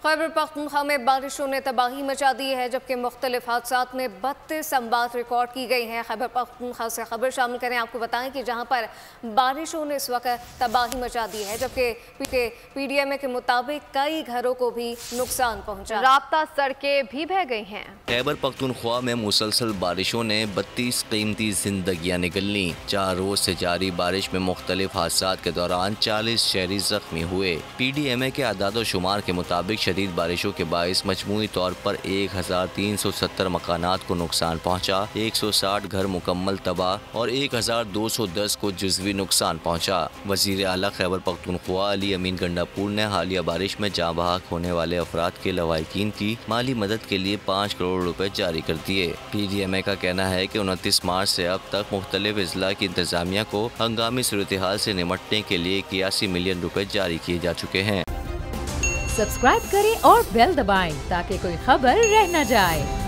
खैबर पख्तूनख्वा में बारिशों ने तबाही मचा दी है, जबकि मुख्तलिफ हादसात में 32 अमवात रिकॉर्ड की गई हैं। खैबर पख्तूनख्वा से खबर शामिल करें। आपको बताएं कि जहां पर बारिशों ने इस वक्त तबाही मचा दी है, जबकि PDMA के मुताबिक कई घरों को भी नुकसान पहुंचा। राब्ता सड़कें भी बह गई हैं। खैबर पख्तूनख्वा में मुसलसल बारिशों ने 32 कीमती जिंदगियां निकल ली। 4 रोज से जारी बारिश में मुख्तलिफ हादसात के दौरान 40 शहरी जख्मी हुए। PDMA के आदाद शुमार के मुताबिक शदीद बारिशों के बाइस मजमूई तौर पर 1370 मकानात को नुकसान पहुँचा, 160 घर मुकम्मल तबाह और 1210 को जुज़वी नुकसान पहुँचा। वज़ीर आला खैबर पख्तूनख्वा अली अमीन गंडापुर ने हालिया बारिश में जाँ बहक होने वाले अफराद के लवाहिकीन की माली मदद के लिए 5 करोड़ रुपए जारी कर दिए। PDMA का कहना है कि 29 मार्च से अब तक मुख्तलिफ अजला की इंतजामिया को हंगामी सूरत हाल से निमटने के लिए 81 मिलियन रुपए जारी किए जा चुके हैं। सब्सक्राइब करें और बेल दबाएं ताकि कोई खबर रह न जाए।